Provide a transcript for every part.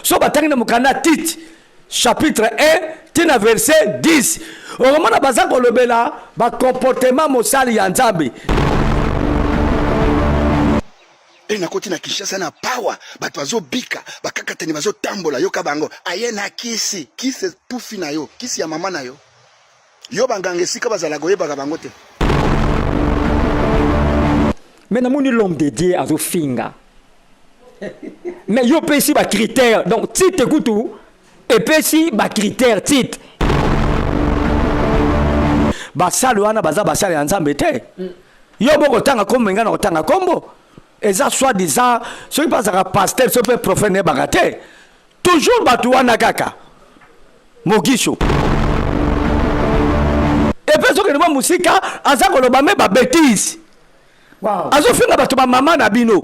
So batangi na mukanda Tite chapitre 1 tina verset 10. Omona baza kolobela ba comportement mosali ya Nzambe. Na koti na Kinshasa na power bato bazo bika bakakateni bazo tambola yoka bango ayena kisi tufi na yo kisi ya mama na yo yo bangange sika bazala goyeba bango te. Mais namoni l'homme de Dieu azo finga. Mais yo pesi ba critère donc Tite kutu et pesi ba critère Tite. Basali wana baza basali ya Nzambe te. Yo boko tanga kombo ngana otanga kombo. Eza soi-disant, ceux qui passent à pasteur, ceux qui prophète ne bagate. Toujours batouana kaka. Mogisho. Et puis ceux qui ne musika, aza koloba me ba bêtise. Wow. Azo finga batu ba mama na bino.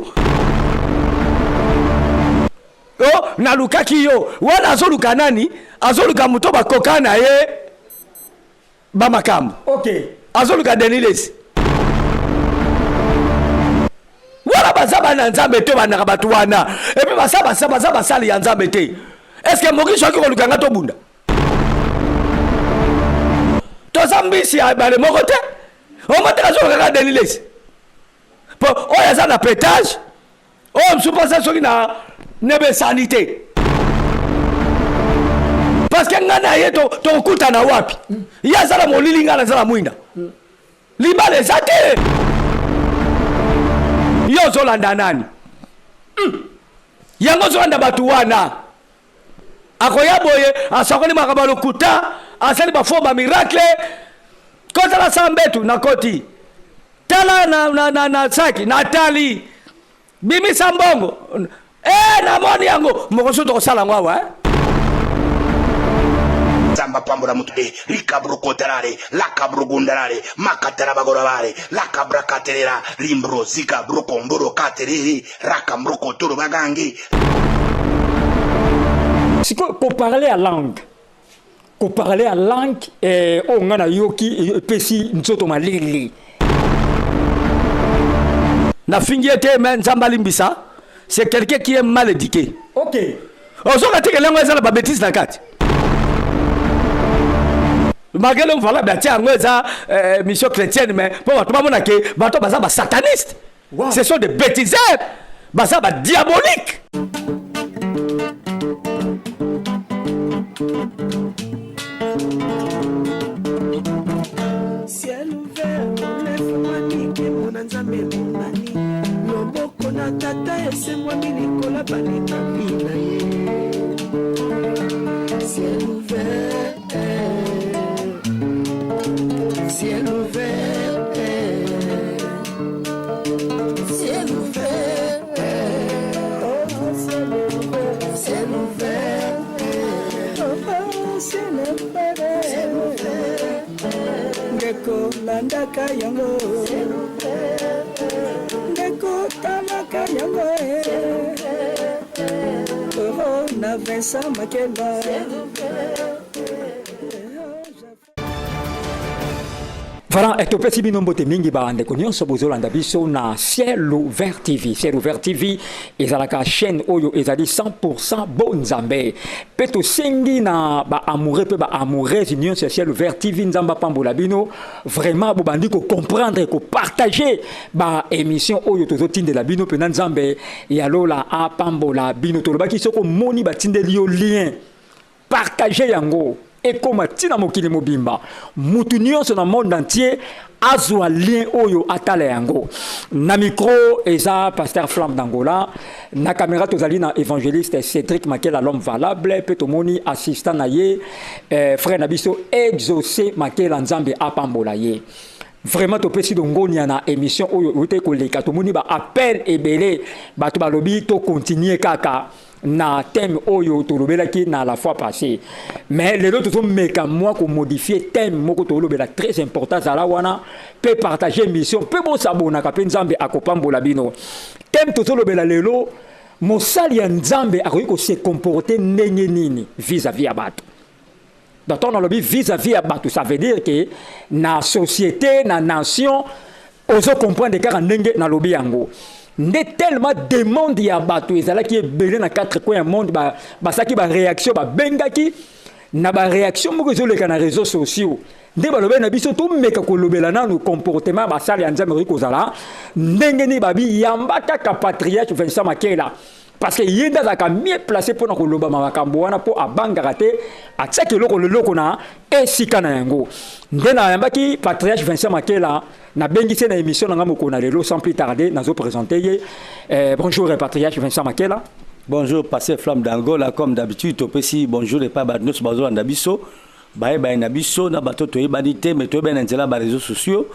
Oh, na luka kiyo. Wana azo luka nani? Azo luka muto ba kokana ye. Ba makamu. OK. Azo luka Deniles. Wala bazaba na Nzambe te bana batu wana. Et puis baza basali ya Nzambe te. Est-ce que Mogisho aki koluka ngato bunda? Toza mbisi ya bale moko te. O matela zo kaka Deniles. Po oya za na pétage. O msuposa soki na nebe sanité. Parce que ngana yeto to kuta na wapi? Ya zala molili ngana zala mwinda. Libale zate. Yo zolanda nani? Yango zolanda batu wana. Akoya boye asakoni makabalo kuta asali ba forma miracle. Koza la sambetu na koti. Tala na saki Natali. Bimi sambongo. Na moni yango mokoso to sala ngwa Zamba pambola mutu rika brokoterare la kabrogundare makatara bagorabare la kabrakaterera limbro zika brokomboro katerere raka brokotoro bagangi. Si qu'on parler à langue. Qu'on parler à langue on ngana yoki pesi nzoto malili. Na fingiete men Nzamba limbisa, c'est quelqu'un qui est mal éduqué. OK. Ozoka teke lengo ezala ba bêtise na kati. Malgré voilà batia ngweza mission chrétienne mais pour bato bamona ke bato baza ba sataniste. Wow. Ce sont des bêtiseurs. Baza ba diabolique. Ciel ouvert, lève-moi nique mon Nzambe monani. Loboko na tata ese moi milikola balinga mina ye. Ciel ouvert. Ciel ouvert, ciel ouvert, oh, ciel ouvert, ciel ouvert, oh, ciel ouvert, ciel ouvert, Ngeko landaka yango, ciel ouvert, Ngeko tamaka yango, oh, na Vincent Makela, ciel ouvert. Voilà, et tout petit binombote mingi ba ande konyon so bozolanda biso na Ciel Ouvert TV. Ciel Ouvert TV ezalaka chaîne oyo ezali 100% bon Nzambe. Peto sengi na ba amoureux pe ba amoureuse union sur Ciel Ouvert TV Nzamba pambola bino. Vraiment bo bandi ko comprendre ko partager ba émission oyo tozotinde la bino pe na Nzambe ya lola a pambola bino to lobaki soko moni batinde lio lien. Partager yango. Et comme tina mokili mobimba mutu nyonso na monde entier azwa lien oyo atala yango na micro eza pasteur Flamme d'Angola na caméra tozali na évangéliste Cédric Makela l'homme valable pe tomoni assistant na ye frère nabiso exaucé Makela Nzambe apambola ye. Vraiment topesi dongonia na émission oyo ote koleka tomoni ba appel ebele bato balobi to continuer kaka na thème oyo tolobelaki na la fois passée mais les autres sont meka moi ko modifier thème moko tolobela très important za la wana peut partager émission peut bon s'abonner ka Nzambe akopambola bino thème tolobela lelo mosali ya Nzambe akoki ko se comporter ndenge nini vis-à-vis ya bato. Donc on a le vis-à-vis ya bato, ça veut dire que na société na nation ozo comprendre car ndenge na lobi yango. nde tellement demande ya bato ezalaki ebele na 4 coins ya monde basaki baréaction babengaki na baréaction moko ezoleka na réseaux sociaux nde balobeli na biso tomeka kolobela nanu comportement basali ya nzambe okoki kozala ndenge nini babi yamba kaka patriarche Vincent Makela parce que ye nde azalaka mieux placé mpona koloba makambo wana mpo abangaka te atiaki eloko na esika na yango nde nayambaki patriarche Vincent Makela nabengisi na émission na nga mokolo na lelo sans plus tarder nazoprésente ye bonjour patriarche Vincent Makela. Bonjour, passé Flamme d'Angola, comme d'habitude, topesi bonjour et pas badnos bazo andabiso. Bae nabiso na bato to ebanité mais to ben nzela ba réseaux sociaux.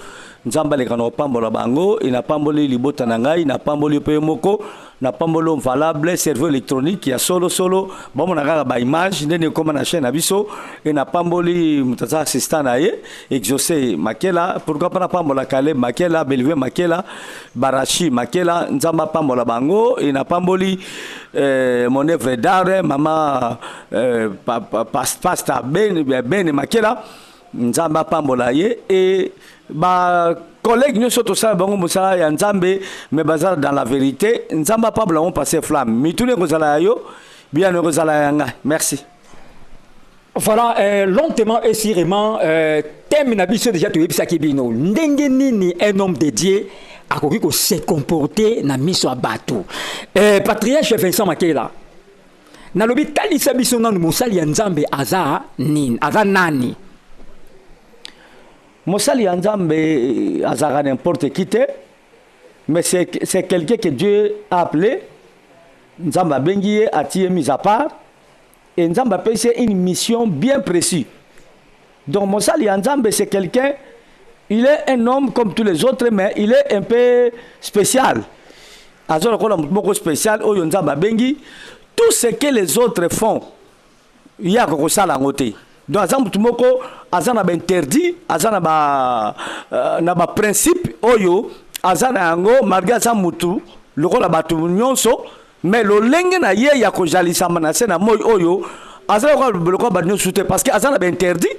Nzamba le kana pambola bango, ina pamboli libota na ngai, na pamboli pe moko, na pambolo valable serveur électronique ya solo bon na kaka ba image ndene comme na chaîne abiso, ina pamboli mutaza assistant na ye, Exaucé Makela, pourquoi pas na pambola Kale Makela, Belivé Makela, Barachi Makela, nzamba pambola bango, ina pamboli mon œuvre d'art, maman pasta ben Makela, nzamba pambola ye et ba collègue nous sommes tous bango musala ya nzambe mais bazar dans la vérité nzamba pambola on passer flamme mitune kozala yo bien kozala yanga merci. Voilà, lentement et sûrement, thème na biso déjà tu ebisaki bino ndenge nini un homme dédié akoki ko se comporter na miso ya bato. Patriarche Vincent Makela nalobi talisa biso nanu mosali ya nzambe aza nani. Mosali ya nzambe azara n'importe qui te, mais c'est quelqu'un que Dieu a appelé. Nzamba bengi a tiré mis à part et nzamba paye une mission bien précise. Donc Mosali ya nzambe c'est quelqu'un, il est un homme comme tous les autres mais il est un peu spécial. Azora kola moko spécial oyo nzamba bengi tout ce que les autres font. Il y a ko sala ngote. Donc azam tumoko azana ba interdit azana ba na ba principe oyo azana yango malgré ça mutu lokola batu nyonso mais lo lenge na ye ya ko jalisa manase na moy oyo azana ko lokola ba nyonso te parce que azana ba interdit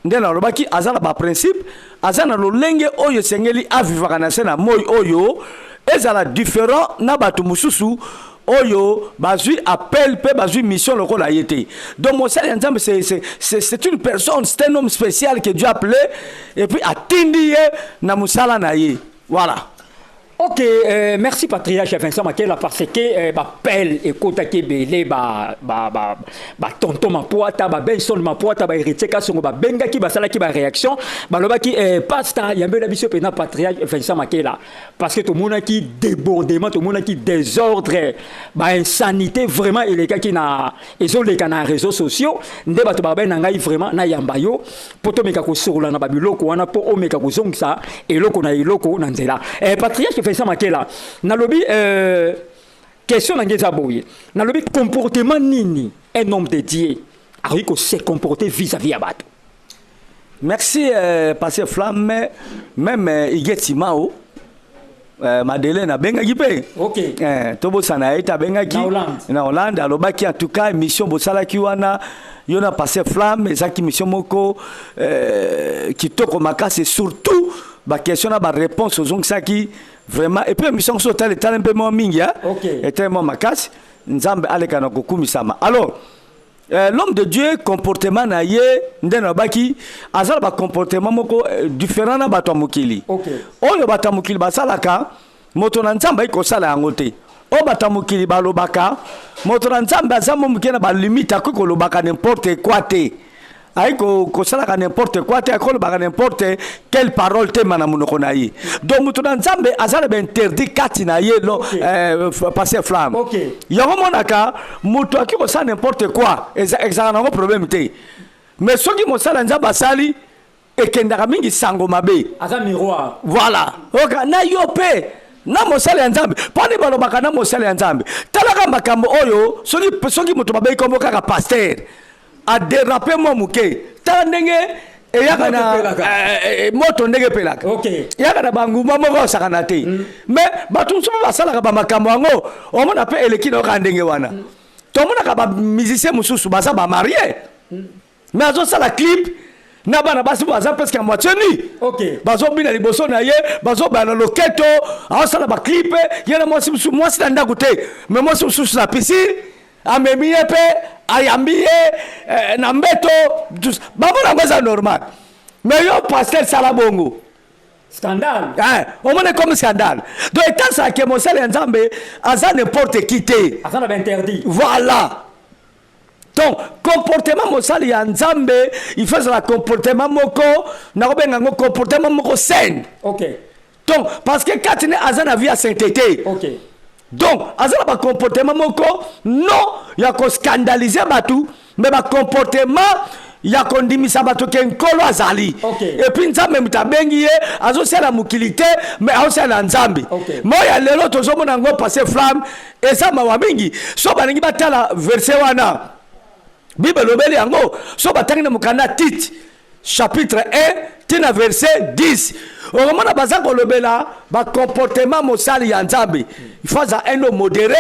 ndena lobaki azana ba principe azana lo lenge oyo sengeli avivaka na se na moy oyo ezala différent na batu mususu oyo bazui appel pe bazui mission lokola yete. Donc mon sali nzambe c'est une personne, c'est un homme spécial que Dieu a appelé et puis atindi na musala na ye. Voilà. Ok, merci patriarche Vincent Makela parce que pelle ekota kebele tonton mapoata benson mapoata héritier kasongo bengaki basalaki réaction balobaki pasteur yambela biso pena patriarche Vincent Makela parce que tout le monde qui débordement tout le monde qui désordre insanité vraiment il est qui na ezoleka na réseaux sociaux nde bato babena ngai vraiment na yambayo poto meka ko sorola na babiloko wana po o meka ko zongisa eloko na nzela patriarche Vincent Makela nalobi question na ngeza boye nalobi comportement nini un homme dédié ariko se comporter vis-à-vis à bato. Merci passer flamme même Igetimao Madeleine benga gipe. OK. Tobo sana eta benga ki na Hollande alobaki en tout cas mission bosala ki wana yona passer flamme ezaki mission moko kitoko makasi surtout ba question na ba réponse aux ongsaki vraiment et puis mission so tale un peu moins mingi et tellement makasi nzambe aleka na kokumisama. Alors l'homme de Dieu comportement na ye ndena baki azala ba comportement moko différent na bato mokili. Oyo bato mokili basalaka moto na nzamba iko sala yango te. O bato mokili balobaka moto na nzamba azamo mokena ba limite akoko lobaka n'importe quoi te. Aiko kosala n'importe quoi te akolo ba n'importe quelle parole te mana munoko na ye. Donc moto na nzambe azala ba interdit kati na ye lo passer flamme. Yango monaka moto akiko sala n'importe quoi exactement un problème te. Mais soki mo sala nzamba sali ekendaka mingi sango mabe. Aza miroir. Voilà. Oka na yope na mosala ya nzambe poni balobaka na mosala ya nzambe talaka makambo oyo soki moto mabe kombo kaka pasteur a dérapé mo muke tala ndenge eyaka na moto ndenge pelaka yaka na banguma moko sakana te mais bato nso basalaka ba makambo yango omona pe eleki na ka ndenge wana to mona ka ba musicien mususu basa ba marié mais azo sala clip na bana basi baza presque à moitié nu. OK. Bazo bina liboso na ye, bazo bana loketo, awasala ba clip, yena mwasi na ndaku te. Mais mwasi mususu na piscine, amemi ye pe, ayambi ye na mbeto, babo na ngoza normal. Mais yo pasteur sala bongo. Scandale. On monnaie comme scandale. Donc étant ça que mon sel nzambe, aza n'importe qui te. Aza na interdit. Voilà. Donc, comportement mosali ya nzambe, il fait un comportement moko, na robenga ngo comportement moko sain. OK. Donc, parce que quand tu es azana vie à sainteté. OK. Donc, azana ba comportement moko, non, ya ko scandaliser batu, mais ba comportement ya kondimisa batu ke nkolo azali. Okay. Et puis nzambe mutabengi ye, azo sala mukilite, mais azo sala nzambe. Okay. Moya lelo tozomo na ngo passer flamme, et ça mawa mingi. So baningi batala verset wana. Bible lobeli yango so batangi na mukanda Tite chapitre 1 tina verset 10 oromona baza ko lobela ba comportement mosali ya nzambe il faut un homme modéré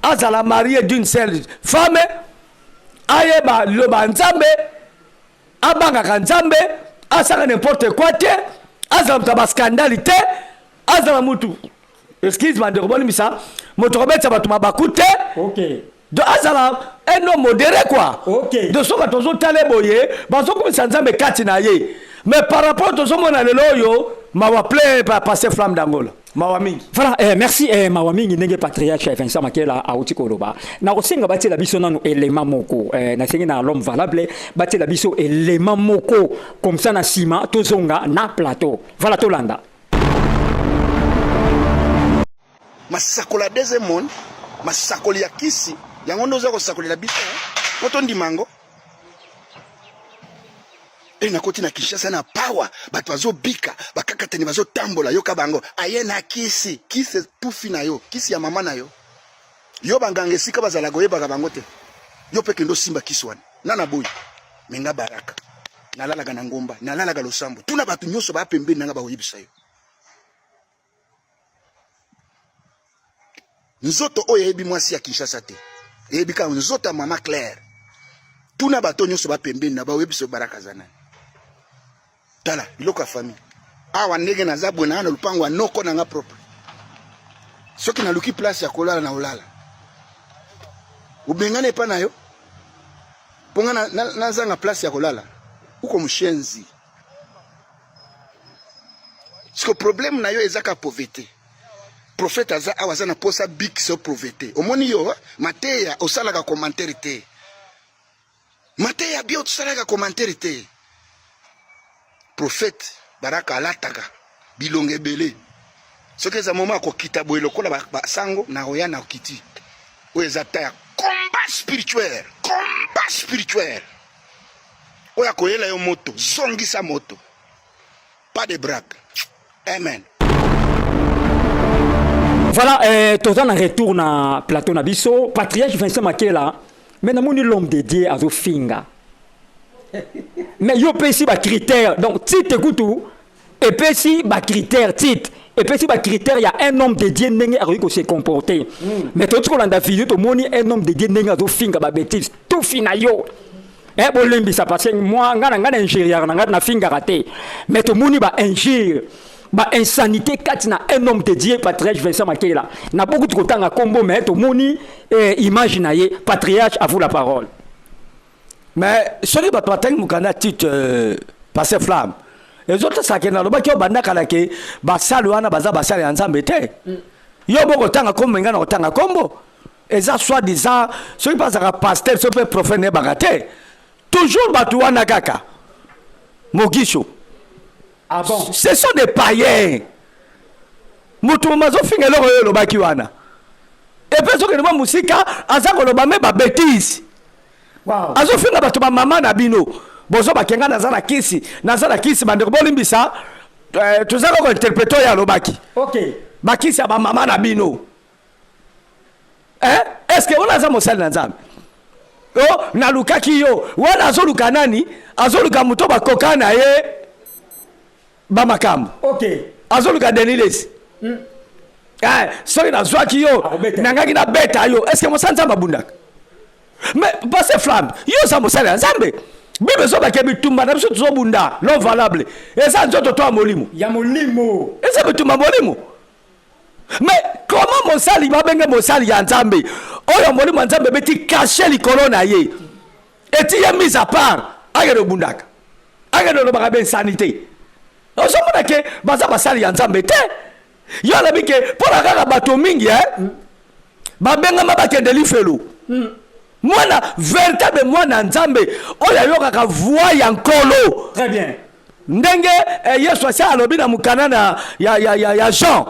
azala marié d'une seule femme ayeba loba nzambe abanga ka nzambe asaka n'importe quoi te azala mutaba scandalité azala mutu excuse moi de roboni misa moto robetsa batu mabakute. OK. De azala un homme modéré quoi. OK. De so ka tozo tale boye, bazo comme sanzambe kati na ye. Mais par rapport tozo mona lelo yo, mawa plein pa passer flamme d'Angola. Mawa mingi. Voilà, merci mawa mingi ndenge patriarche Vincent Makela auti koloba. Na kosenga bati la biso nanu élément moko. Na sengi na l'homme valable, bati la biso élément moko comme ça na sima tozonga na plateau. Voilà tolanda. Masakola deuxième monde, masakoli ya kisi. Yango ndoza ko sakolela biso poto ndimango na koti na Kinshasa na power bato bazo bika bakakateni bazo tambola yoka bango ayena kisi tufi na yo kisi ya mama na yo yo bangange sika bazala goyeba bango te yo peke ndo simba kisi wana nana boy menga baraka nalalaga na ngomba nalalaga losambo tuna bato nyoso ba pembe nanga ba oyibisa yo nzoto oyo ebi mwasi ya Kinshasa te ebika nzota mama Claire tuna bato nyoso ba pembeni na ba webiso baraka zanani tala biloko ya famille awa ndenge na zabwe na lupango anoko na nga propre soki na luki place ya kolala na olala ubengane pa na yo ponga na zanga place ya kolala uko mshenzi siko problème na yo ezaka pauvreté prophète aza awaza na posa big so pauvreté omoni yo mateya osalaka commentaire te mateya bio osalaka commentaire te prophète baraka alataka bilonge belé soki eza moment akokita boye lokola basango na oya na okiti oyo eza ta ya combat spirituel oyo akoyela yo moto zongisa moto pas de braque amen. Voilà, tout en retour na plateau na biso, patriarche Vincent Makela, mais na moni l'homme dédié à Zofinga. Mais yo pesi ba critère, donc titre kutu, et pesi ba critère titre, et pesi ba critère, il y a un homme dédié n'engue à se comporter. Mais tout ce qu'on a vidéo, to moni un homme dédié n'engue à Zofinga ba bêtise, tout fina yo. Eh bon limbi ça parce que moi ngana ingénieur na finga raté, mais to moni ba ingénieur. Ba insanité katina un homme dédié patriarche Vincent Makela na beaucoup de kotanga combo mais to moni image na ye patriarche à vous la parole. Mais celui ba twateng mukanda titre passer flamme les autres ça ke na loba ki obanda kala ke ba salu wana baza ba sali nzambe te yo boko tanga kombo ngana otanga kombo eza soit disant celui pas un pasteur ce peut prophète ne bagate toujours batu wana kaka mogisho. Ah bon? Ce sont des païens. Mutu mazo finga loko yo lobaki wana. Et puis soki nima musika azako loba me ba bêtise. Wow. Azo finga batu ba mama na bino. Bozo ba kenga na zala kisi bande bolimbisa tuzako ko interpréter ya lobaki. OK. Ba kisi ba mama na bino. Est-ce que on a za mosali na nzambe? Oh na lukaki yo. Wana azoluka nani? Azoluka muto ba kokana ye. Bamakambo. OK. Azoluka Deniles. Soki na zwaki yo nangaki na beta yo. Est-ce que mosanza babundaka? Mais passe flamme. Yo sa mosala nzambe. bible so bake bitumba na biso tozobunda l'homme valable eza nzoto to molimo ya molimo eza bitumba molimo. Mais comment mosali babenge mosali ya nzambe oyo molimo ya nzambe beti cacher likolo na ye eti ya mise à part agere bundaka agere no baka ben sanité osomona ke baza basali ya nzambe te yo la bike pona kaka bato mingi babenga mabakende lifelo mwana véritable mwana nzambe oyo ayokaka voix ya nkolo. Très bien. Ndenge Yesu asa alobi na mukana ya Jean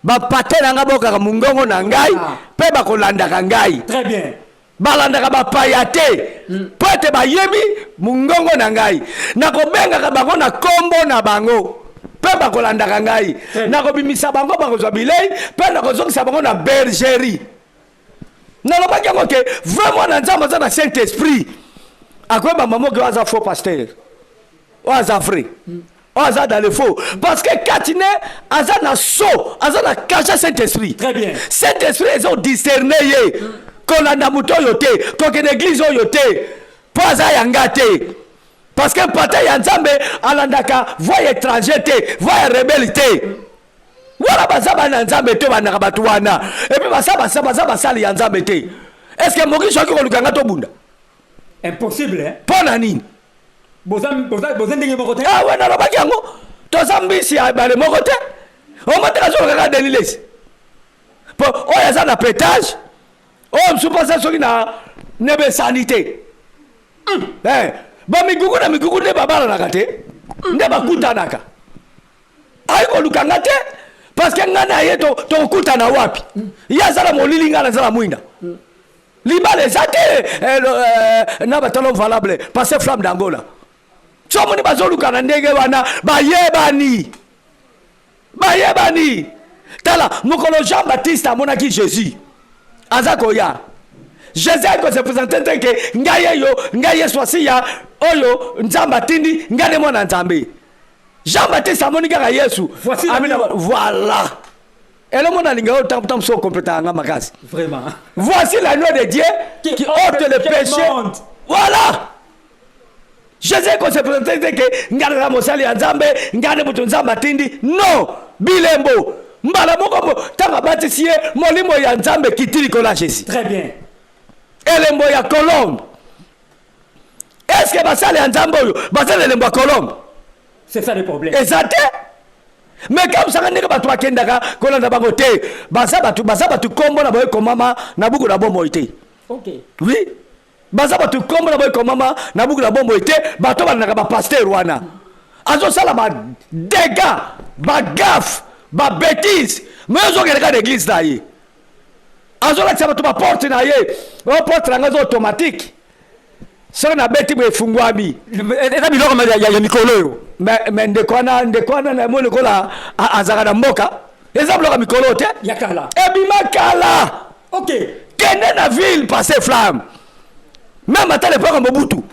bapate nanga bokaka mungongo na ngai pe bakolandaka ngai. Très bien. Balandaka bapaya te po ete bayebi mungongo na ngai nakobengaka bango na kombo na bango pe bakolandaka ngai nakobimisa bango bakozwa bilei pe nakozongisa bango na bergerie. Nalobaki yango ke vraiment na nzambe aza na saint esprit akoyeba mamo ke aza faux pasteur aza vrai aza dans le faux parce que katine aza na so aza na cache saint esprit. Très bien. Saint esprit eza discerner ye kolanda muto oyo te kokende église oyo te po aza yanga te parce que pata ya nzambe alandaka voix étranger te voix ya rebelle te wala bazaba na nzambe te banaka bato wana epi baza basali ya nzambe te. Est-ce que moki soki kolukanga tobunda impossible hein mpo na nini boza ndenge moko te we nalobaki yango toza mbisi ya bale moko te omoteka sokokaka denilesi po oyo aza na pétage oyo mosu mposa soki na nebesani te bamikuku na mikuku nde babalanaka te nde bakutanaka ayi kolukanga te parce que nga na ye tokutana wapi ye azala molili nga nazala mwinda libala eza te na batalo valable parce flamme d'Angola somoni bazolukana ndenge wana bayebani tala mokolo Jean Baptiste amonaki Jésus aza koya Jésus ako se présenter te ke ngai Yesu asiya oyo nzambe atindi ngai nde mwana nzambe. Jean Baptiste amoni kaka Yesu amina voilà ele mona linga o tam so complètement nga makasi vraiment. Voici l'agneau de Dieu qui ôte le péché. Voilà. Jésus ko se présenter te ke ngai na mosali ya nzambe ngai mutu nzambe atindi non bilembo mbala moko tanga batisie molimo ya nzambe kitili kola Jésus. Très bien. Elembo ya Colombe. Est-ce que basali ya nzambe oyo basali elembo ya Colombe? C'est ça le problème. Exact. Mais comme ça ndenge bato bakendaka kolanda bango te baza batu kombo na boye komama na buku na bombo ite. OK. Oui. Baza batu kombo na boye komama na buku na bombo ite bato banaka ba pasteur wana. Azo sala ba dégâts, ba gaffe, ba bêtises. Mais ozo keleka d'église na ye. Azo la tsa bato ba porte na ye. O porte na ngazo automatique. Soko na beti mwe fungwami. Eza biloko ya mikolo yo. Mais ndekwana na mone kola azaka na mboka. Eza biloko mikolo te. Yakala. Ebima kala. OK. Kende na ville passer flamme. Même à l'époque Mobutu.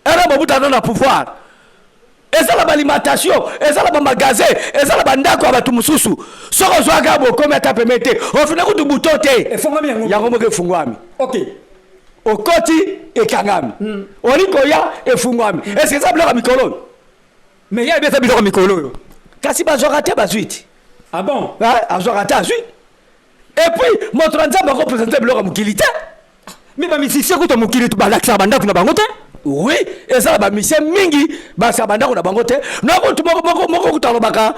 Era Mobutu a na pouvoir. Eza la alimentation, eza la magasin, eza la bandako abatu mususu. Soko zwaga bo comme ta permettre. On finit ko dubuto te. E fungwami yango. Yango moke fungwami. OK. Okoti ekangami. Orikoya efungwami. Est-ce que ça bloque mikolo? Mais ya besa biloko mikolo yo. Kasi bazwaka te bazwiti. Ah bon? Azwaka te azwi. Et puis moto nzambe ko présenter biloko mukilité. Mais ba misisi ko to mukili to balakisa bandako na bango te? Oui, et ça ba mission mingi ba sa bandako na bango te. Noko moko kutalobaka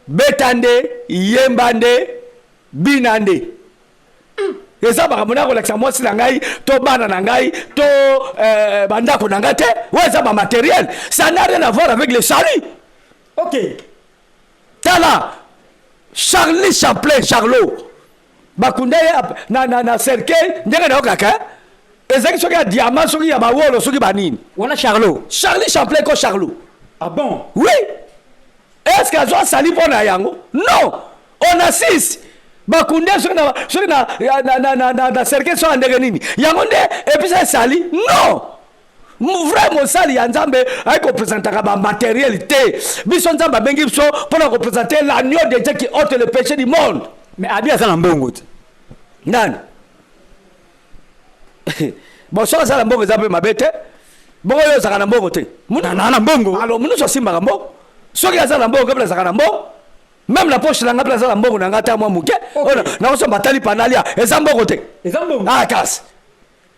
betande, yembande, binande. Et ça ba mona ko lakisa mwasi na ngai to bana na ngai to bandako na ngai te. Ouais ça ba matériel, ça n'a rien à voir avec le salut. OK. Tala Charlie Chaplin Charlot bakunde na cercueil ndenge na okaka ezaki soki ya diamant soki ya bawolo soki banini Wana Charlot. Charlie Chaplin ko Charlot. Ah bon? Oui. Est-ce que azwa sali pona yango? Non. On assiste bakunde soki na cercueil so ndenge nini yango nde episa sali? Non. Vraiment sali ya nzambe ay ko présentaka ba matériel te biso nzambe bengi biso pour ko présenter l'agneau de Dieu qui ôte le péché du monde. Mais abi azala mbongo te. Nani? Bon ça la mbongo nzambe mabete bongo yo zakana mbongo te na mbongo alors munu so simba mbongo soki aza na mbongo kabla zakana mbongo même la poche langa plaza na mbongo nanga ta mwa muke ona na so batali panalia eza mbongo te ah kasi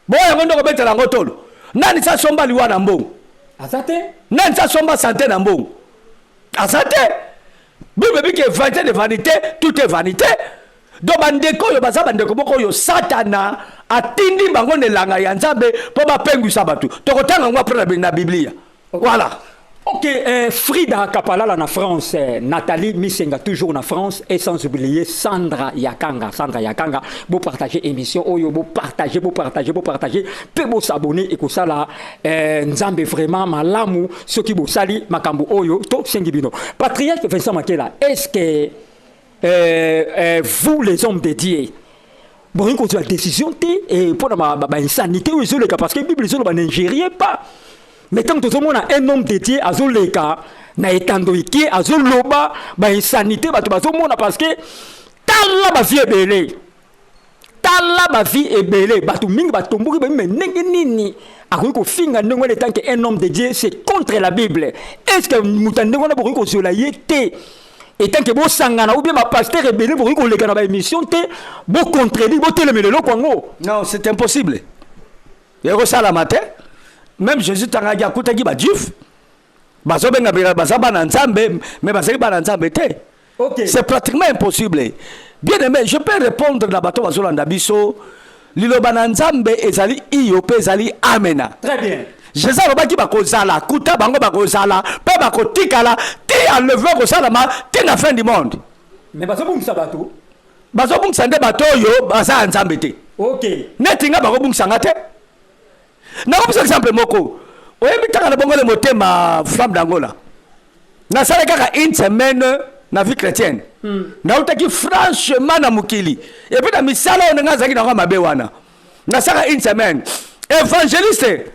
boya ngondo ko betela ngotolo nani sa somba liwa na mbongo azate nani sa somba santé na mbongo azate bible biki vanité de vanité tout est vanité do bandeko yo baza bandeko boko yo satana atindi bango nelanga ya nzambe po bapengwisa bato tokotanga ngo après na biblia voilà. Ok, Frida Kapalala na France, Nathalie Misenga toujours na France et sans oublier Sandra Yakanga. Sandra Yakanga, vous partagez émission, vous partagez, peut vous s'abonner et que ça là, Nzambe vraiment malamu, ce qui vous sali, makambu oyo, to sengibino. Patriarche Vincent Makela, est-ce que vous les hommes dédiés, bon, une la décision et pour la insanité, parce que la Bible n'ingériez pas. Mais tant que tout le monde a un homme dédié à Zoleka, na etandoiki, à Zoloba, insanité, parce que tala ma vie est belle. Tala ma vie est belle. Batu mingi batomboki mais nini. Ako finga ndongo le tant qu'un homme dédié c'est contre la Bible. Est-ce que mutandongo na boko zolaye te? Et tant que bo sangana ou bien ma pasteur est belé pour ko leka na ba émission te, bo contredire, bo telemele lo kwango. Non, c'est impossible. Yego sala matin. Même Jésus tangaji akutaki ba juif bazo benga baza bana nzambe mais bazali bana nzambe te. OK. C'est pratiquement impossible. Bien aimé, je peux répondre na bato bazolanda biso liloba na nzambe ezali iyo pe ezali amena. Très bien. Jésus alobaki bakozala kuta bango bakozala pe bakotikala ti enlever kosalama ti na fin du monde. Mais bazobungisa bato. Bazobungisa nde bato yo baza nzambe te. OK. Netinga bakobungisa ngate. Nakopesa exemple moko oyebi taka na bongo le motema flamme d'Angola nasala kaka une semaine na vie chrétienne nautaki franchement na mukili et puis na misala on nga zaki na kwa mabe wana nasala une semaine évangéliste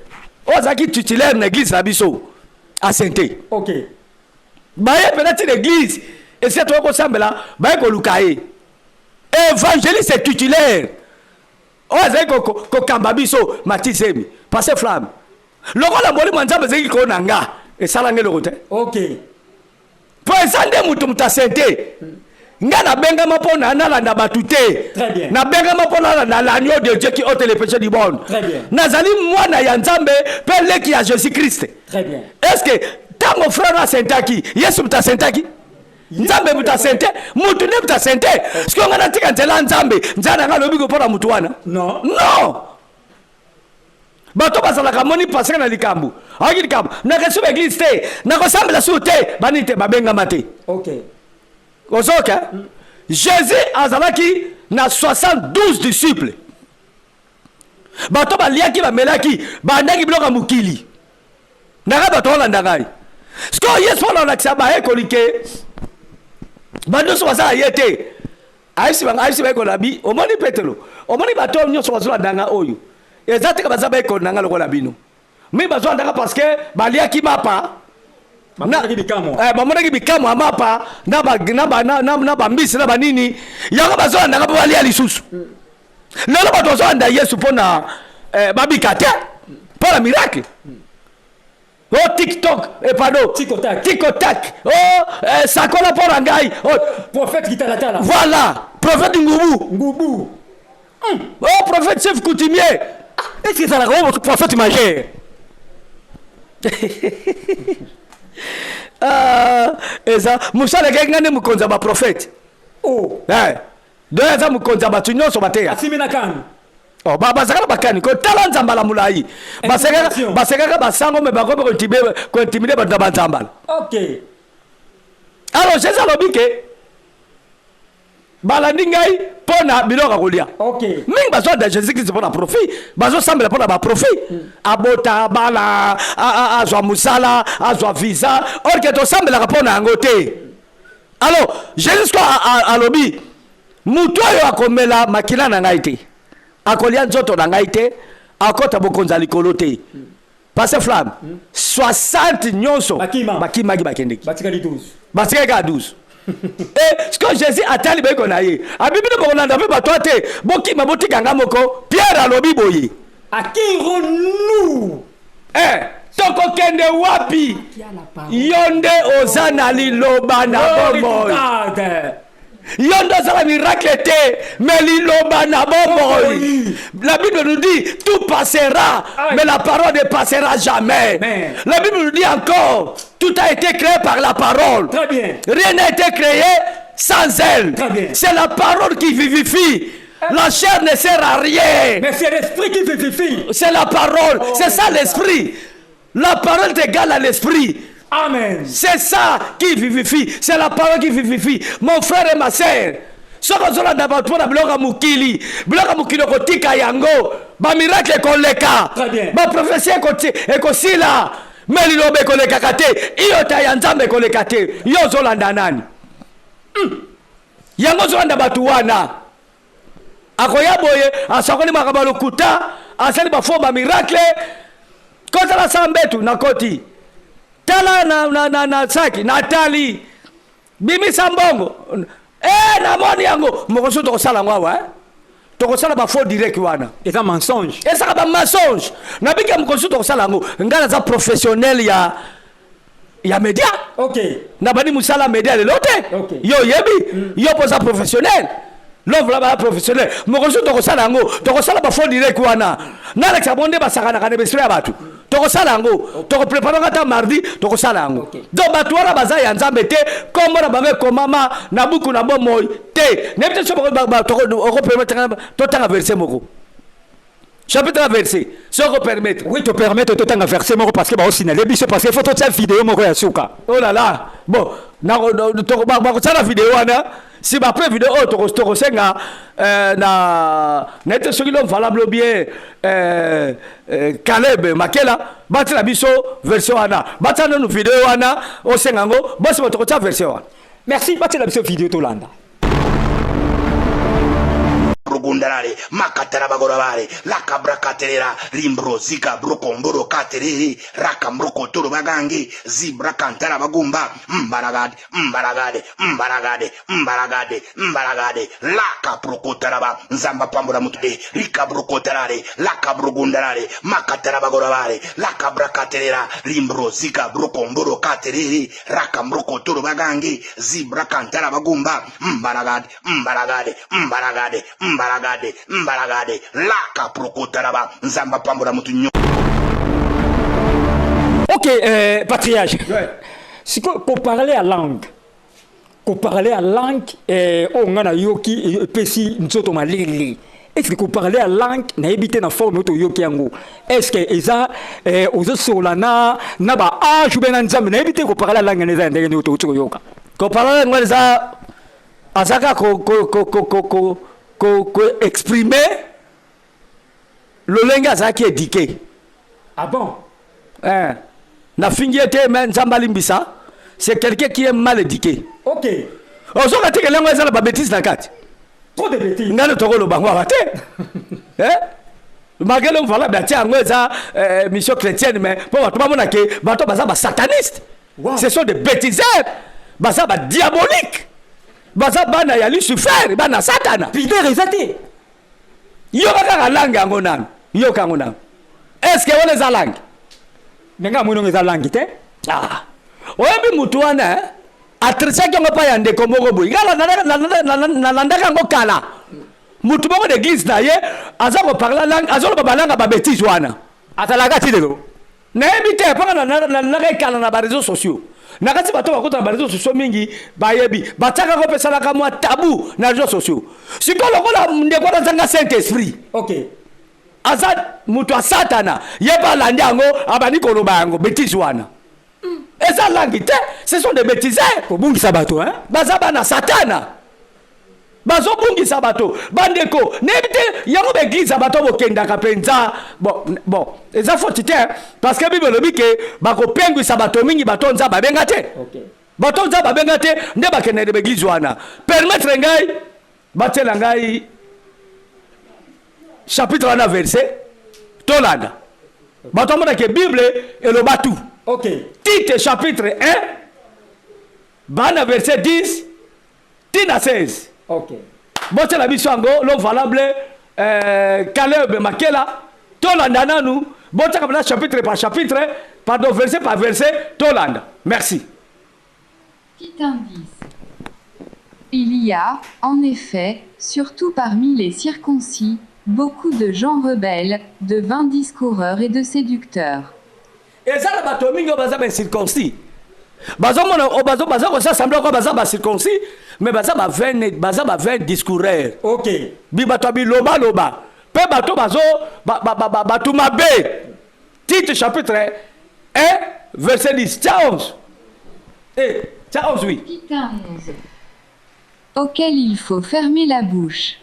ozaki titulaire na église na biso à Sainte. OK. Baye penati l'église et c'est toi ko sambela baye ko lukaye évangéliste titulaire oza ko kamba biso matisemi passer flamme lokola mboli mwanzambe zeki ko nanga esalange lokote. OK. Po esande mutu mutasente nga na benga mapona nalanda batute na benga mapona na l'agneau de Dieu qui ôte les péchés du monde. Très bien. Nazali mwana ya nzambe pe leki ya Jésus Christ. Très bien. Est-ce que tango frère na sentaki Yesu mutasentaki nzambe mutasente mutu ne mutasente siko ngana tika nzela nzambe nzana ngalo biko pona mutu wana non bato bazalaka moni pasaka na likambo aki likambo na kesuba église te na kosambela su te bani te babengama te. OK. Ozoka Jésus azalaki na 72 disciples bato baliaki bamelaki bandaki biloko mukili ndaka bato olanda ngai siko Yesu olakisa bayekoli ke bandoso bazala ye te aisi bayekola bi omoni Petelo omoni bato nyonso bazolanda oyo eza te ka baza bayekoli nanga lokola bino mi bazolanda parce que baliaki mapa bamonaki bikamo ya mapa na bambisi na banini yango bazolanda mpo balia lisusu lelo bato bazolanda Yesu mpo na babika te mpo na miracle. Oh TikTok, pardon. Tikotak. Oh sakola pour ngai. Oh prophète Gitalatala. Voilà, prophète Ngubu. Oh prophète chef coutumier. Est-ce que ça la rend prophète majeur? Eza musala ngane mukonza ba prophète. Oh. Doya za mukonza ba tunyo so bateya. Asimina kan. Oh baba zakala bakani ko tala nzambala mulai baseka basango me bakobe ko intimider ba nzambala. OK. Alors c'est ça lobike balandi ngai pona biloko kolia. OK. Mingi bazo de Jésus Christ pona profit bazo sambela pona ba profit abota bala azwa musala azwa visa or que to sambela pona ngote. Alors Jésus ko alobi muto yo akomela makila na ngai te akolia nzoto na ngai te akota bokonza likolo te passe flamme 60 nyonso bakimaki bakendeki batikali ka 12 et ce que Jésus atali beko na ye abibino bokolanda pe bato te bokima botikanga moko Pierre alobi boye akironu tokokende wapi yonde oza na liloba na bomoi yondo ozala miracle te mais liloba na bomoi. La Bible nous dit tout passera mais la parole ne passera jamais. La Bible nous dit encore tout a été créé par la parole. Très bien. Rien n'a été créé sans elle. C'est la parole qui vivifie. La chair ne sert à rien. Mais c'est l'esprit qui vivifie. C'est la parole. C'est ça l'esprit. La parole est égale à l'esprit. Amen. C'est ça qui vivifie. C'est la parole qui vivifie. Mon frère et ma sœur. Soko zola d'abattoir bloka mukili. Bloka mukili kotika yango. Ba miracle koleka. Ba prophétie ekosila. Mais lilobe koleka kate. Iyo ta yanzambe koleka te. Yo zola ndanani. Yango zola ndabatu wana. Akoya boye asakoni makaba lokuta asali bafomba miracle kota la sambetu na koti tala na saki natali bimi sambongo na moni yango mokoso to sala ngwa to sala ba faux direct wana c'est un mensonge esa ba mensonge na bika mokoso to sala ngo ngala za professionnel ya media. OK Na bani musala media le lote. Okay. Yo yebi yo posa professionnel. L'offre là professionnel. Mokoso to kosala ngo, to kosala ba fond direct wana. Na la kabonde ba sakana kana besira batu. To kosala ngo, to ko prépare ngata mardi, to kosala ngo. Donc batu wana baza ya nzambe te, kombo na bange komama na buku na bomoy te. Ne peut-être ba to ko permettre to tanga verset moko. Chapitre verset, ce qu'on permet. Oui, te permettre de t'en verser moko parce que ba aussi na lebi se parce que faut toute cette vidéo moko ya suka. Oh là là. Bon, na to ba la vidéo wana. Si ma preuve vidéo to senga na nete soki lo valable bien Caleb Makela batela biso version wana. Batana no vidéo wana o senga ngo bosi to ko version wana. Merci batela biso vidéo to landa. Rugundalale makatara bagorabare la cabra caterera limbro zika brokomboro catereri raka mbroko toro bagangi zibra kantara bagumba mbaragade la caprocotaraba nzamba pambura mutude rika brokotarare la cabrogundalale makatara bagorabare la cabra caterera limbro zika brokomboro catereri raka mbroko toro bagangi zibra kantara bagumba mbaragade laka prokotaraba nzamba pambura mutu. OK, patriarche. Ouais. Si qu'on parler à langue. Qu'on parler à langue on a yoki pesi nzoto malili. Est-ce que qu'on parler à langue na habité na forme to yoki yango. Est-ce que eza ozo solana na ba age ben nzambe na habité qu'on parler à langue neza ndenge ni to yoka. Qu'on parler ngweza azaka ko exprimer le langage qui est éduqué. Ah bon? Na fingiete men Zambalimbisa, c'est quelqu'un qui est mal éduqué. OK. Ozo ka teke langue za ba bêtise na kati. Trop de bêtises. Ngalo toko lo bangwa bate. Magelo mvala ba tia ngweza mission chrétienne mais pour bato ba mona ke bato baza ba sataniste. Wow. Ce sont des bêtiseurs. Baza ba diabolique. Baza bana ya Lucifer, bana Satana. Peter ezate. Yo baka langue yango nan. Yo kango nan. Est-ce que on les a langue? Nenga mwono ngeza langue te? Ah. Oyebi mutu wana atrisa kyongo pa yande komoko boy. Ngala na landaka ngo kala. Mutu moko d'église na ye aza ko parler langue, azolo ba langue ba bêtise wana. Atalaka ti lelo. Na ebite pa na kala na ba réseaux sociaux. Nakati bato bakota na réseaux sociaux mingi bayebi bataka ko pesa la kamwa tabou na réseaux sociaux. Sikolo kola ndeko na zanga Saint-Esprit. OK. Azad mutu a Satana yeba landi yango abani koloba yango bêtise wana. Eza langi te, ce sont des bêtiseurs. Kobungisa bato hein? Baza bana Satana. Bazo bungisa bato. Bandeko, nebite yango be église bato bokenda ka penza. Bon, eza foti te parce que Bible lobi ke bako pengwisa bato mingi bato nza babenga te. OK. Bato nza babenga te nde bakende de église wana. Permettre ngai batela ngai chapitre 1 verset tolanda. Bato mona ke Bible et le batu. OK. Tite chapitre 1 bana verset 10 tina 16. OK. Bote la biso ango l'homme valable Caleb Makela tolanda nanu botiaka mpena chapitre par chapitre, pardon, verset par verset, tolanda. Merci. Petit indice. Il y a, en effet, surtout parmi les circoncis, beaucoup de gens rebelles, de vains discoureurs et de séducteurs. eza na bato mingi oyo baza bacirconcis bazomona baza kosasamble oko baza bacirconcis mais baza bavin discoureur Ok. bato ya bilobaloba mpe bato bato mabe. Titre chapitre 1 verset 10 tia 11 tia 11 oui. Petit 11. Auquel il faut fermer la bouche.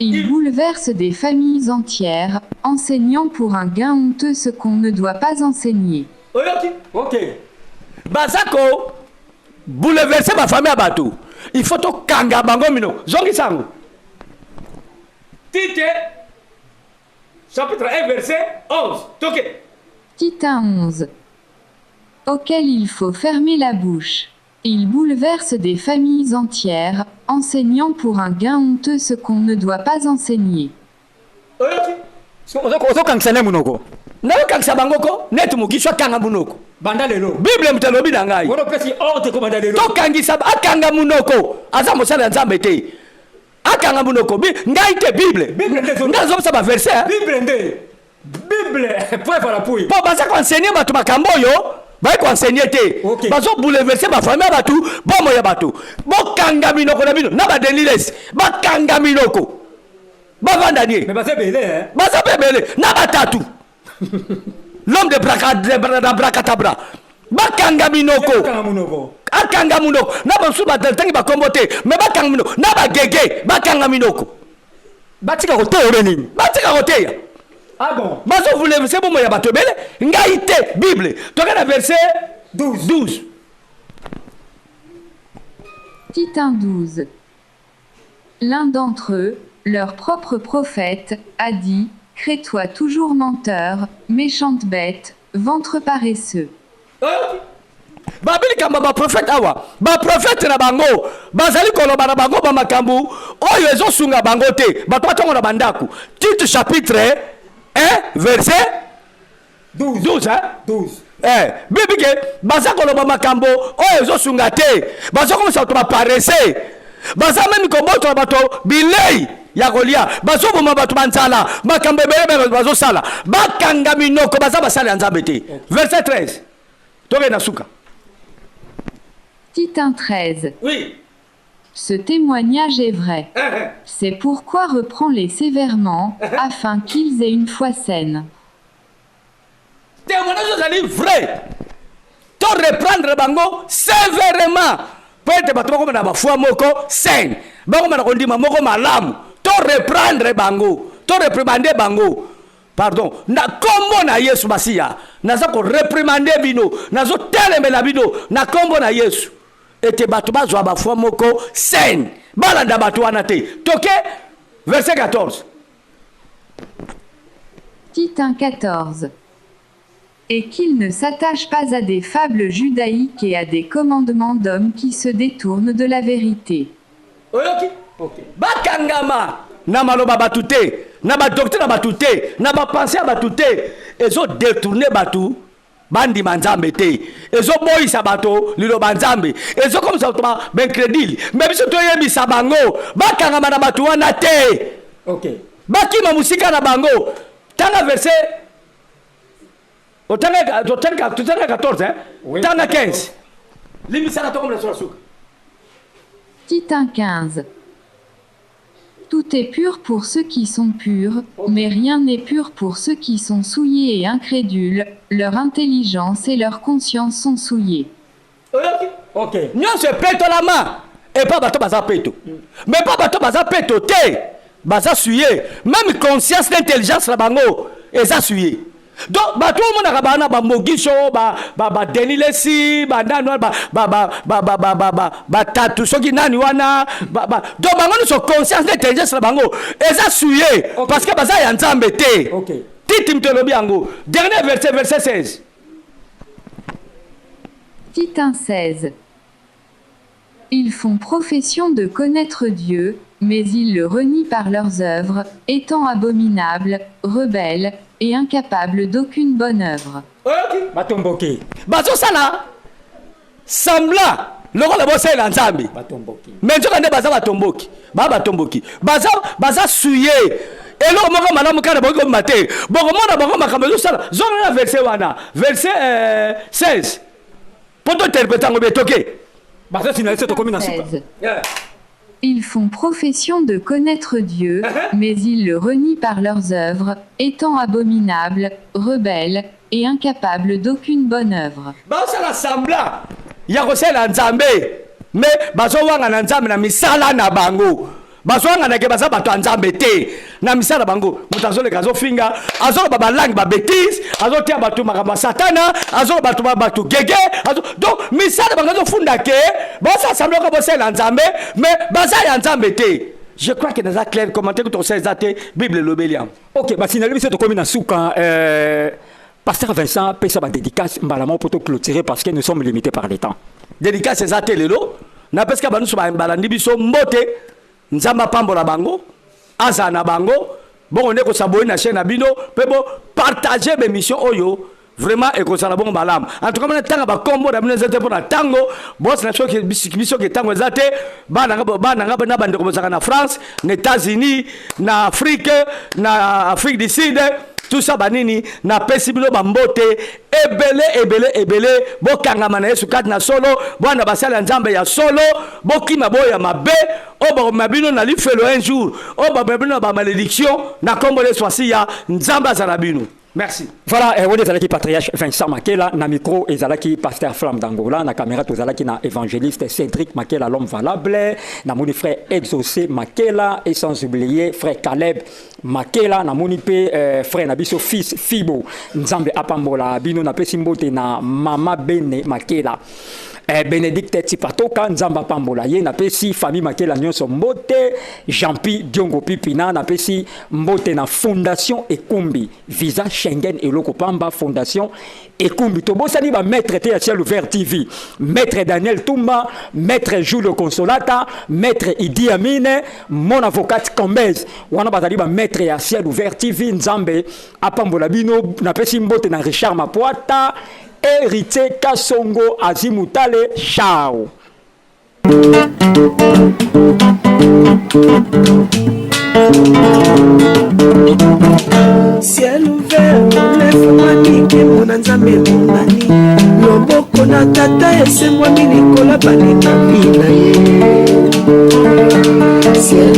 Il bouleverse des familles entières, enseignant pour un gain honteux ce qu'on ne doit pas enseigner. oyoki Ok. baza ko bouleverse bafamille ya bato il faut tokanga bango mino zongisa yango. Titre chapitre 1 verset 11 toke. Petit 11. Auquel il faut fermer la bouche. Il bouleverse des familles entières, enseignant pour un gain honteux ce qu'on ne doit pas enseigner. oyoki ozokangisa ne munoko nayokangisa bango ko neti mokiso akanga munoko banda lelo bible moto alobi na ngai wana opesi ordre ko banda lelo tokangisa akanga munoko aza mosala ya nzambe te akanga munoko ngai te bible ngai azomisa baverse bible nde bible preuve à l'appui mpo baza koensegne bato makambo oyo baye koensegne te Ok. bazobouleverse bafamille ya bato bomo ya bato bokanga minoko na bino na badenilesi bakanga minoko bavanda nie mais baza belé baza mpe ebele na batatu l'homme de brakatabra bakanga minoko kanga munoko akanga minoko na bamosusu batangi bakombo te me bakanga minoko na bagege bakanga minoko batika koteya obe nini batika koteya ah bon bazovulevise bomo ya bato ebele ngai te bible toke na verset 12 Petit 12. L'un d'entre eux, leur propre prophète, a dit « Crée-toi toujours menteur, méchante bête, ventre paresseux. » babilikamba baprofete awa baprofete na bango bazali koloba na bango bamakambo oyo ezosunga bango te bato batongo na bandako. Titre chapitre 1 verset 12 bibi ke baza koloba makambo oyo ezosunga te baza komisa bato baparese baza memi kobotola bato bilei ya kolia bazoboma bato banzala makambo ebele bazosala bakanga minoko baza basala ya nzambe te. Verset 13 toke na suka. Petit 13. Oui. Ce témoignage est vrai. C'est pourquoi reprends-les sévèrement, afin qu'ils aient une foi saine. Témoignage ezali vrai to reprendre bango sévèrement po ete bato bakoma na bafwa moko saine bakoma na kondima moko malamu to reprendre bango to reprimande bango pardon na kombo na yesu masiya naza koreprimande bino nazotelemela bino na kombo na yesu ete bato bazwa bafwa moko saine balanda bato wana te toke verset 14 Petit 14. Et qu'ils ne s'attachent pas à des fables judaïques et à des commandements d'hommes qui se détournent de la vérité. oyoki bakangama na maloba bato te na badoktrine na bato te na bapense ya bato te ezodetourne bato bandima nzambe te ezoboyisa bato liloba nzambe ezokomisa bato baincrédile me biso toyebisa bango bakangama na bato wana te bakima mosika na bango tanga verset otanga 14 tanga 15 limisaka tokomela sur la suka. Petit 15. Tout est pur pour ceux qui sont purs, mais rien n'est pur pour ceux qui sont souillés et incrédules, leur intelligence et leur conscience sont souillées. nyonso epetolama epa bato baza peto mais pa bato baza peto te baza suye même conscience d'intelligence na bango eza suye donc bato omonaka bana bamogiso badenilesi banani wana batatu soki nani wana donc bango nyonso conscience d'intelligence na bango eza suye parce que baza ya nzambe te titi mtolobi yango dernier verset 16 Petit 16. Ils font profession de connaître Dieu, mais ils le renient par leurs œuvres, étant abominables, rebelles, et incapable d'aucune bonne œuvre. Batomboki. bazosala semblant lokola bosala nzambe Batomboki. mais nzoka nde baza batomboki batomboki baza suye eloko moko malamu kaka boki kobima te bokomona bango makambo ezosala zonga na verset wana verset 16 po tointerprete yango betoke Baza sinalise tokomi na suka. 16. Ils font profession de connaître Dieu, mais ils le renient par leurs œuvres, étant abominables, rebelles et incapables d'aucune bonne œuvre. bazosala semblant ya kosala nzambe me bazowanga na nzambe na misala na bango bazwanganake baza bato ya nzambe te na misala bango moto azoleka azofinga azoloba balangi babétise azotia bato makambo ya satana azoloba bato gege donc misala bango azofunda ke bosasambla oka bosala nzambe mais baza ya nzambe te. Je crois que dans un clair commentaire que tu as fait, Bible lobeliam. Ok, bah sinali biso tokomi na suka Pasteur Vincent peut ça ba dédicace mbalama pour clôturer parce que nous sommes limités par le temps. Dédicace c'est ça lelo na peska banu so ba mbalandi biso mbote nzamba pambola bango aza na bango bon on est ko saboyer na chaîne na bino pe bo partager mes missions oyo vraiment et ko sala bon balam en tout cas na tanga ba kombo da bino zete pour na tango boss na choke biso ke tango zate bana ngaba na bande ko bozaka na France na États-Unis na Afrique na Afrique du Sud tout ça banini na pesibilo bambote ebele bokangama na Yesu kati na solo bwana basala nzambe ya solo bokima boya mabe o mabino na lifelo un jour o babino ba malédiction na kombo le swasi ya nzamba zarabino. Merci. Voilà, on est avec patriarche Vincent Makela, na micro et zalaki pasteur Flamme d'Angola, na caméra to zalaki na évangéliste Cédric Makela l'homme valable, na mon frère Exaucé Makela et sans oublier frère Caleb Makela, na mon frère Nabiso fils Fibo, Nzambe apambola bino na pesimbote na mama Bene Makela. Bénédicte Tipatoka Nzamba Pambola ye na pesi famille Makela nyonso mbote Jean-Pi Diongo Pipina na pesi mbote na fondation Ekumbi visa Schengen et Lokopamba fondation Ekumbi tobosani ba maître te ya ciel ouvert TV maître Daniel Toumba maître Julio Consolata maître Idi Amine mon avocat Combez wana bazali ba maître ya ciel ouvert TV Nzambe apambola bino na pesi mbote na Richard Mapoata Héritier Kasongo Azimutale, ciao. Ciel ouvert, lève-moi nique mon nzambe monani loboko na tata esemwami likolo balinga mina ye. Ciel